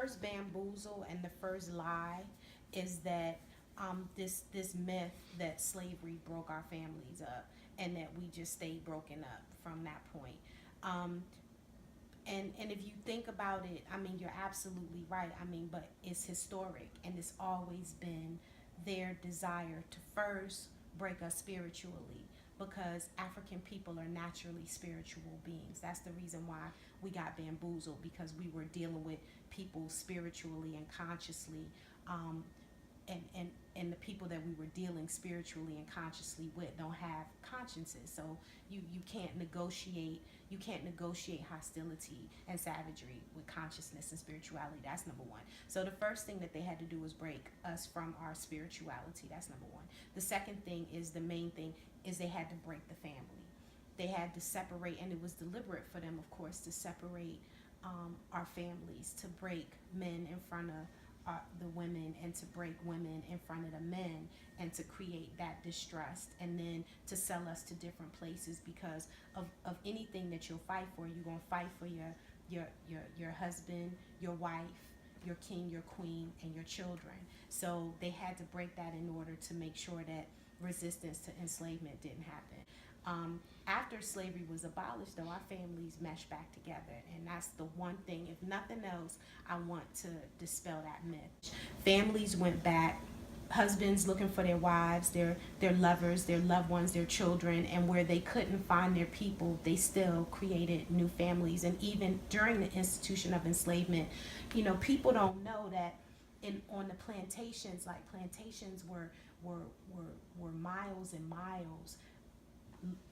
first bamboozle and the first lie is that this myth that slavery broke our families up and that we just stayed broken up from that point. Um, and if you think about it, I mean, you're absolutely right. I mean, but it's historic and it's always been their desire to first break us spiritually, because African people are naturally spiritual beings. That's the reason why we got bamboozled, because we were dealing with people spiritually and consciously, um, and the people that we were dealing spiritually and consciously with don't have consciences. So you can't negotiate hostility and savagery with consciousness and spirituality. That's number one. So the first thing that they had to do was break us from our spirituality. That's number one. The second thing is, the main thing is, they had to break the family. They had to separate, and it was deliberate for them, of course, to separate our families, to break men in front of the women, and to break women in front of the men, and to create that distrust, and then to sell us to different places. Because of anything that you'll fight for, you're going to fight for your husband, your wife, your king, your queen, and your children. So they had to break that in order to make sure that resistance to enslavement didn't happen. After slavery was abolished, though, our families meshed back together, and that's the one thing, if nothing else, I want to dispel that myth. Families went back, husbands looking for their wives, their lovers, their loved ones, their children, and where they couldn't find their people, they still created new families. And even during the institution of enslavement, you know, people don't know that on the plantations, like plantations were miles and miles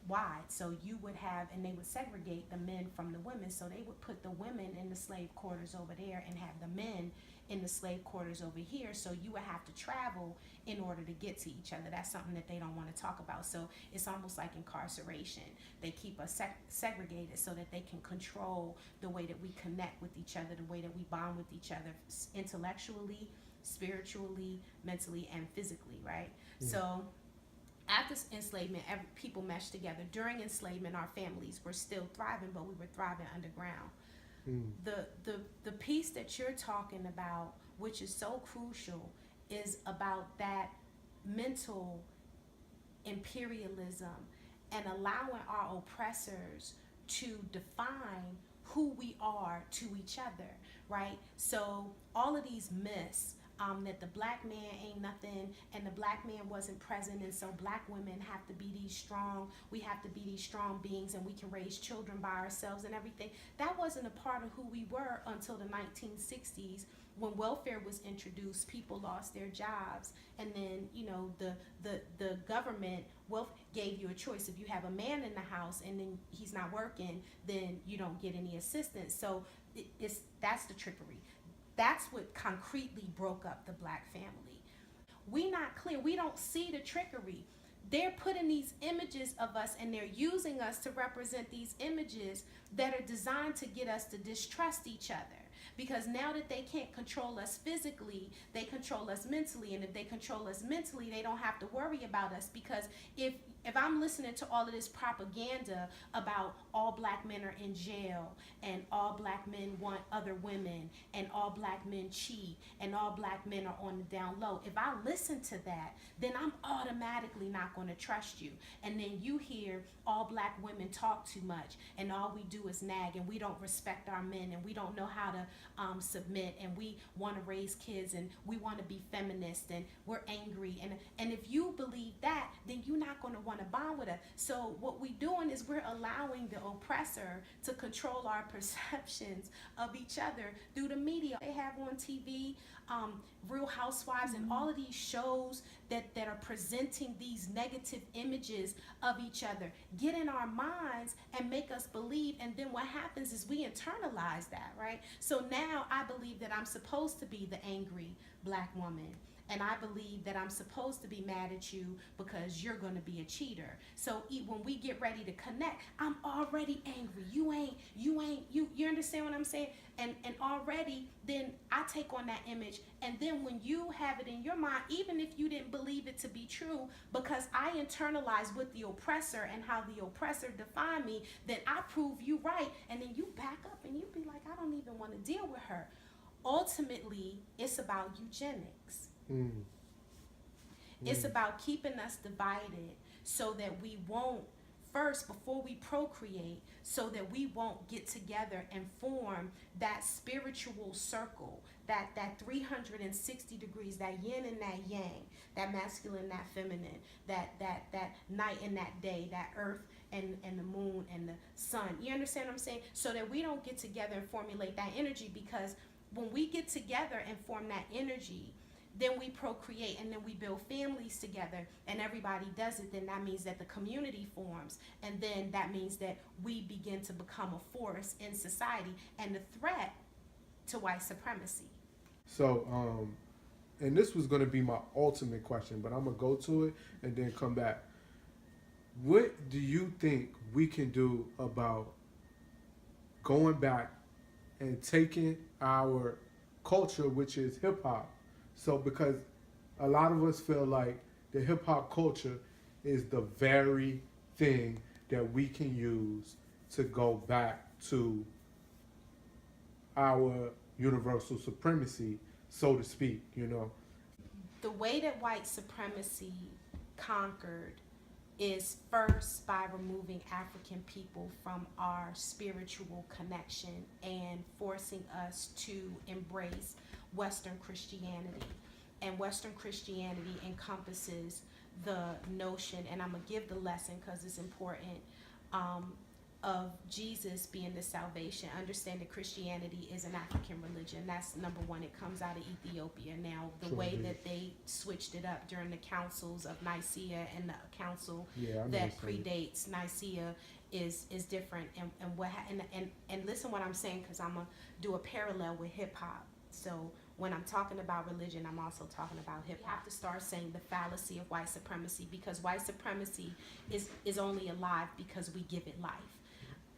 wide. So you would have, and they would segregate the men from the women. So they would put the women in the slave quarters over there and have the men in the slave quarters over here. So you would have to travel in order to get to each other. That's something that they don't want to talk about. So it's almost like incarceration. They keep us segregated so that they can control the way that we connect with each other, the way that we bond with each other intellectually, spiritually, mentally, and physically, right? So after enslavement, people meshed together. During enslavement, our families were still thriving, but we were thriving underground. The piece that you're talking about, which is so crucial, is about that mental imperialism and allowing our oppressors to define who we are to each other, right? So all of these myths, that the black man ain't nothing and the black man wasn't present, and so black women have to be these strong, we have to be these strong beings, and we can raise children by ourselves and everything. That wasn't a part of who we were until the 1960s, when welfare was introduced. People lost their jobs, and then, you know, the government gave you a choice. If you have a man in the house and then he's not working, then you don't get any assistance. So that's the trickery. That's what concretely broke up the black family. We not clear. We don't see the trickery. They're putting these images of us, and they're using us to represent these images that are designed to get us to distrust each other. Because now that they can't control us physically, they control us mentally. And if they control us mentally, they don't have to worry about us. Because if I'm listening to all of this propaganda about all black men are in jail, and all black men want other women, and all black men cheat, and all black men are on the down low, if I listen to that, then I'm automatically not going to trust you. And then you hear all black women talk too much, and all we do is nag, and we don't respect our men, and we don't know how to submit, and we want to raise kids, and we want to be feminist, and we're angry. And if you believe that, then you're not going to want to bond with us. So what we're doing is we're allowing the oppressor to control our perceptions of each other through the media. They have on TV, Real Housewives, and all of these shows that are presenting these negative images of each other, get in our minds and make us believe. And then what happens is we internalize that, right? So now I believe that I'm supposed to be the angry black woman, and I believe that I'm supposed to be mad at you because you're going to be a cheater. So when we get ready to connect, I'm already angry. You understand what I'm saying? And already then I take on that image. And then when you have it in your mind, even if you didn't believe it to be true, because I internalize with the oppressor and how the oppressor defined me, then I prove you right. And then you back up and you be like, I don't even want to deal with her. ultimately it's about eugenics. It's about keeping us divided so that we won't, first, before we procreate, so that we won't get together and form that spiritual circle, that 360 degrees, that yin and that yang, that masculine, that feminine, that night and that day, that earth and the moon and the sun. You understand what I'm saying? So that we don't get together and formulate that energy, because when we get together and form that energy, then we procreate and then we build families together and everybody does it. Then that means that the community forms, and then that means that we begin to become a force in society and a threat to white supremacy. So, and this was going to be my ultimate question, but I'm going to go to it and then come back. What do you think we can do about going back and taking our culture, which is hip hop? So, because a lot of us feel like the hip hop culture is the very thing that we can use to go back to our universal supremacy, so to speak, you know. The way that white supremacy conquered is first by removing African people from our spiritual connection and forcing us to embrace Western Christianity. And Western Christianity encompasses the notion, and I'm going to give the lesson because it's important, of Jesus being the salvation. Understand that Christianity is an African religion. That's number one. It comes out of Ethiopia. Now, the way that they switched it up during the councils of Nicaea and the council that predates Nicaea is different. And listen what I'm saying, because I'm going to do a parallel with hip hop. So when I'm talking about religion, I'm also talking about hip hop. I have to start saying the fallacy of white supremacy, because white supremacy is only alive because we give it life.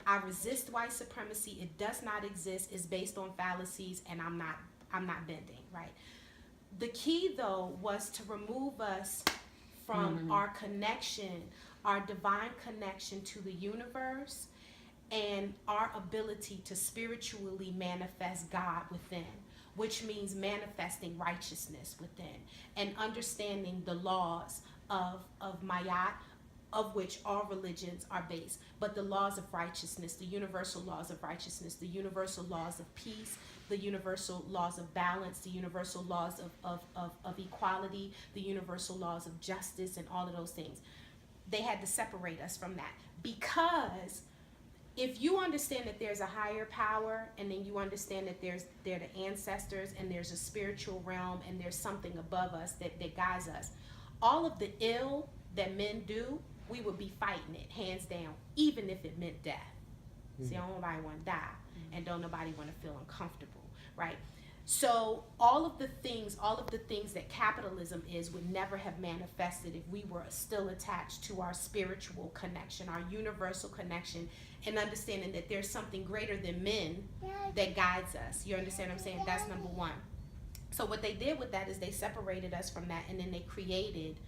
I resist white supremacy. It does not exist. It's based on fallacies, and I'm not bending, right? The key, though, was to remove us from our connection, our divine connection to the universe, and our ability to spiritually manifest God within, which means manifesting righteousness within and understanding the laws of Mayat, of which all religions are based, but the laws of righteousness, the universal laws of righteousness, the universal laws of peace, the universal laws of balance, the universal laws of equality, the universal laws of justice, and all of those things. They had to separate us from that, because if you understand that there's a higher power, and then you understand that they're the ancestors, and there's a spiritual realm, and there's something above us that guides us, all of the ill that men do, we would be fighting it, hands down, even if it meant death. See, don't nobody want to die, and don't nobody want to feel uncomfortable, right? So all of the things that capitalism is would never have manifested if we were still attached to our spiritual connection, our universal connection, and understanding that there's something greater than men that guides us. You understand what I'm saying? That's number one. So what they did with that is they separated us from that, and then they created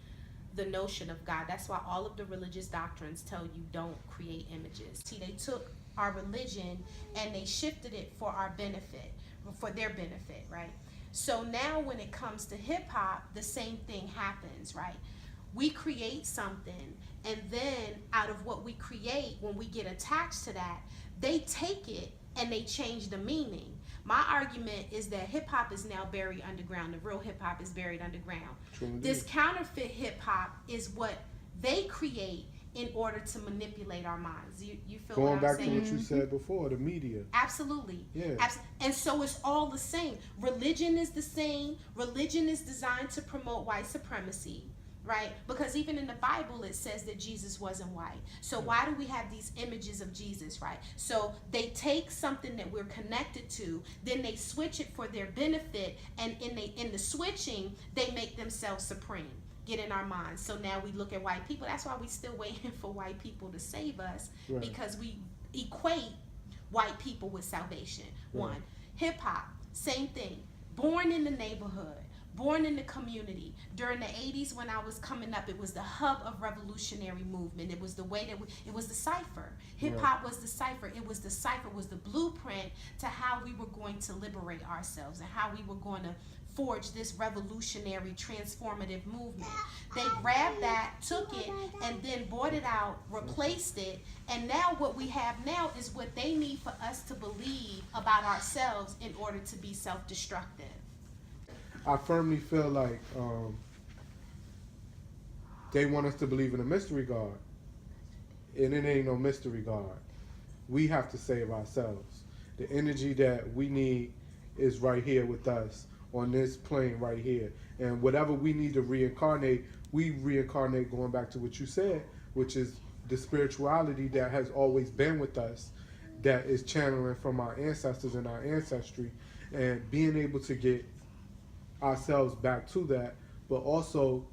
the notion of God. That's why all of the religious doctrines tell you don't create images. See, they took our religion and they shifted it for our benefit, for their benefit, right? So now when it comes to hip hop, the same thing happens, right? We create something, and then out of what we create, when we get attached to that, they take it and they change the meaning. My argument is that hip hop is now buried underground. The real hip hop is buried underground. This counterfeit hip hop is what they create in order to manipulate our minds. You feel Going what I'm back saying? to what you said before, the media. Absolutely. Yeah. And so it's all the same. Religion is the same. Religion is designed to promote white supremacy, right? Because even in the Bible, it says that Jesus wasn't white. So why do we have these images of Jesus, right? So they take something that we're connected to, then they switch it for their benefit, and in the switching, they make themselves supreme. Get in our minds. So now we look at white people. That's why we still waiting for white people to save us, right? Because we equate white people with salvation. Right. One, hip hop, same thing. Born in the neighborhood, born in the community. During the 80s when I was coming up, it was the hub of revolutionary movement. It was the way that it was the cipher. Hip hop was the cipher. It was the cipher, was the blueprint to how we were going to liberate ourselves and how we were going to forge this revolutionary transformative movement. They grabbed that, took it, and then bought it out, replaced it, and now what we have now is what they need for us to believe about ourselves in order to be self-destructive. I firmly feel like they want us to believe in a mystery God, and it ain't no mystery God. We have to save ourselves. The energy that we need is right here with us on this plane right here, and whatever we need to reincarnate, we reincarnate, going back to what you said, which is the spirituality that has always been with us, that is channeling from our ancestors and our ancestry, and being able to get ourselves back to that, but also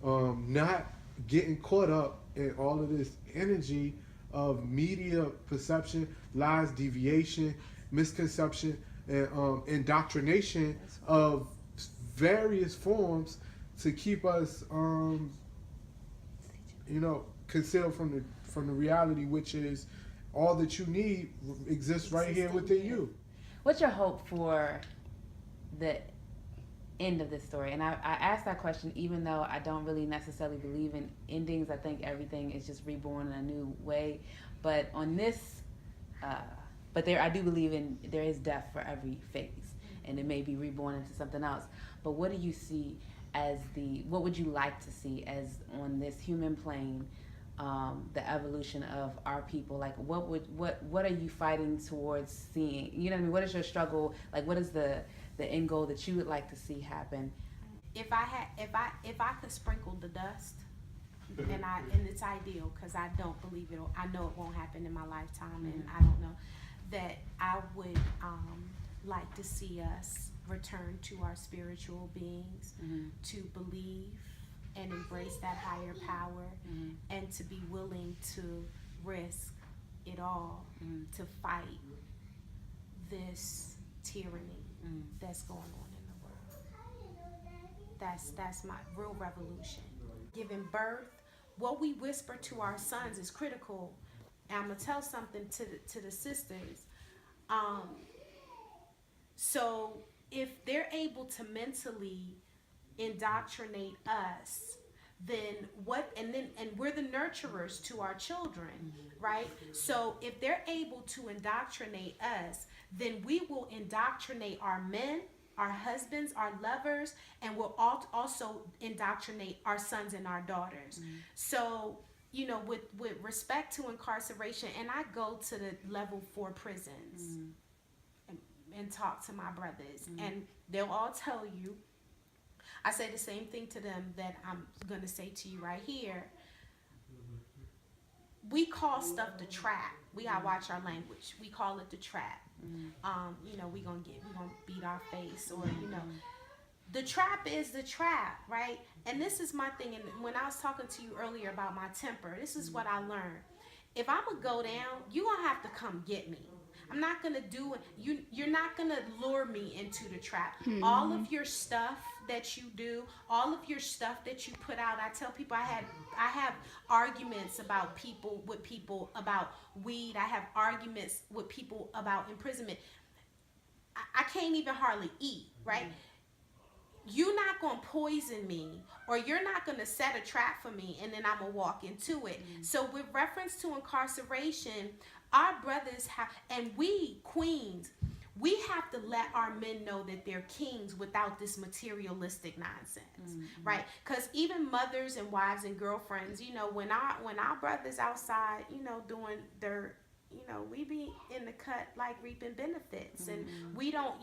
not getting caught up in all of this energy of media perception, lies, deviation, misconception, and indoctrination of various forms to keep us, concealed from the reality, which is all that you need exists right here within you. What's your hope for the end of this story? And I asked that question even though I don't really necessarily believe in endings. I think everything is just reborn in a new way. But on this, I do believe there is death for every phase, and it may be reborn into something else. But what do you see as what would you like to see as on this human plane, the evolution of our people? Like, what are you fighting towards seeing? You know what I mean? What is your struggle? Like, what is the end goal that you would like to see happen? If I could sprinkle the dust, and it's ideal because I don't believe it. I know it won't happen in my lifetime, and I don't know that I would like to see us return to our spiritual beings, to believe and embrace that higher power, and to be willing to risk it all to fight this tyranny that's going on in the world. That's my real revolution. Giving birth, what we whisper to our sons is critical. And I'm gonna tell something to the sisters. So if they're able to mentally indoctrinate us, then and we're the nurturers to our children, right? So if they're able to indoctrinate us, then we will indoctrinate our men, our husbands, our lovers, and we'll also indoctrinate our sons and our daughters. So, with respect to incarceration, and I go to the level 4 prisons and talk to my brothers, and they'll all tell you, I say the same thing to them that I'm going to say to you right here. We call stuff the trap. We gotta watch our language. We call it the trap. We gonna beat our face, or the trap is the trap, right? And this is my thing. And when I was talking to you earlier about my temper, this is what I learned. If I'm gonna go down, you gonna have to come get me. I'm not gonna do it. You're not gonna lure me into the trap. All of your stuff that you do, all of your stuff that you put out. I tell people I have arguments about people about weed. I have arguments with people about imprisonment. I can't even hardly eat, right? You're not going to poison me, or you're not going to set a trap for me, and then I'm going to walk into it. So with reference to incarceration, our brothers have, and we queens, we have to let our men know that they're kings without this materialistic nonsense, right? Because even mothers and wives and girlfriends, when our brothers outside, doing their, we be in the cut like reaping benefits, and we don't,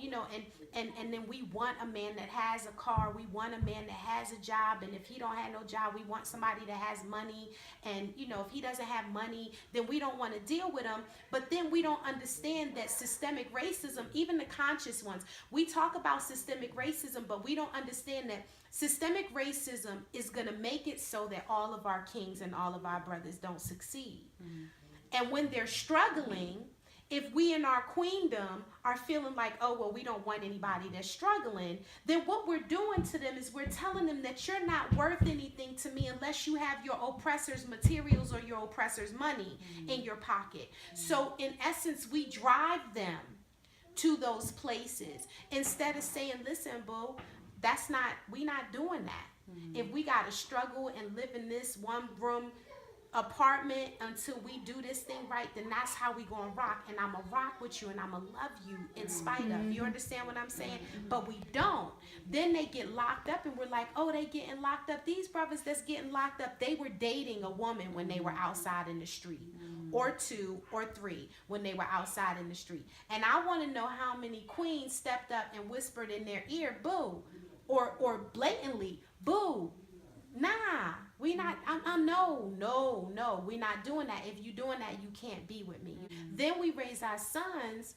and then we want a man that has a car, we want a man that has a job, and if he don't have no job, we want somebody that has money, and if he doesn't have money, then we don't want to deal with him. But then we don't understand that systemic racism, even the conscious ones, we talk about systemic racism, but we don't understand that systemic racism is going to make it so that all of our kings and all of our brothers don't succeed. And when they're struggling, if we in our queendom are feeling like, oh, well, we don't want anybody that's struggling, then what we're doing to them is we're telling them that you're not worth anything to me unless you have your oppressor's materials or your oppressor's money in your pocket. So in essence, we drive them to those places instead of saying, listen, boo, we not doing that. If we got to struggle and live in this one room apartment until we do this thing right, then that's how we gonna rock, and I'm gonna rock with you and I'm gonna love you in spite of. You understand what I'm saying? But we don't. Then they get locked up and we're like, oh, they getting locked up. These brothers that's getting locked up, they were dating a woman when they were outside in the street, or 2 or 3 when they were outside in the street. And I want to know how many queens stepped up and whispered in their ear, boo, or blatantly, boo, nah, we not, no, we not doing that. If you doing that, you can't be with me. Then we raise our sons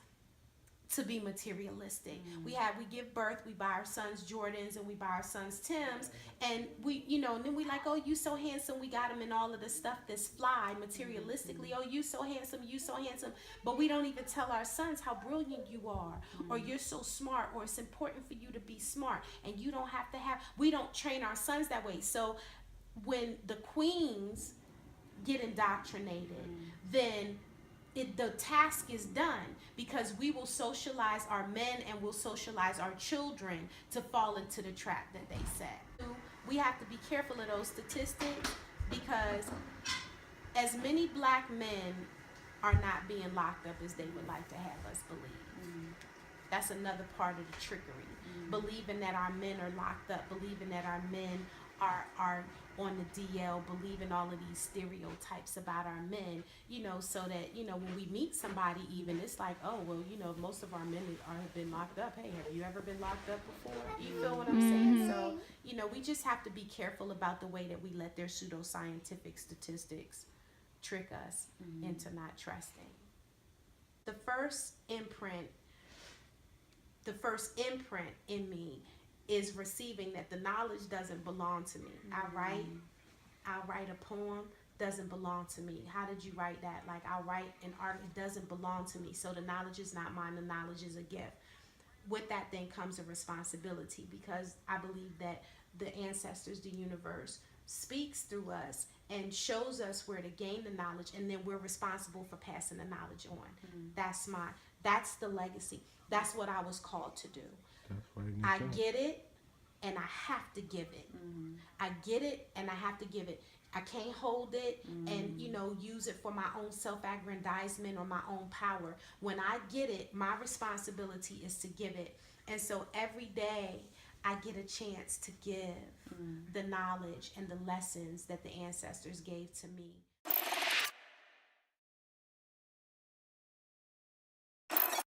to be materialistic. We give birth, we buy our sons Jordans and we buy our sons Tims, and we, and then we like, oh, you so handsome, we got them in all of the stuff that's fly materialistically. Oh, you so handsome, but we don't even tell our sons how brilliant you are, or you're so smart, or it's important for you to be smart, and you don't have to we don't train our sons that way. So when the queens get indoctrinated, then the task is done, because we will socialize our men and we'll socialize our children to fall into the trap that they set. We have to be careful of those statistics, because as many black men are not being locked up as they would like to have us believe. That's another part of the trickery. Believing that our men are locked up, believing that our men are on the DL, believing all of these stereotypes about our men, so that, when we meet somebody even, it's like, oh, well, most of our men have been locked up. Hey, have you ever been locked up before? You feel what I'm saying? So, we just have to be careful about the way that we let their pseudoscientific statistics trick us into not trusting. The first imprint in me is receiving that the knowledge doesn't belong to me. I write a poem, doesn't belong to me. How did you write that? Like, I write an art, it doesn't belong to me. So the knowledge is not mine, the knowledge is a gift. With that then comes a responsibility, because I believe that the ancestors, the universe, speaks through us and shows us where to gain the knowledge, and then we're responsible for passing the knowledge on. That's the legacy. That's what I was called to do. I get it and I have to give it. I get it and I have to give it. I can't hold it and use it for my own self-aggrandizement or my own power. When I get it, my responsibility is to give it. And so every day I get a chance to give the knowledge and the lessons that the ancestors gave to me.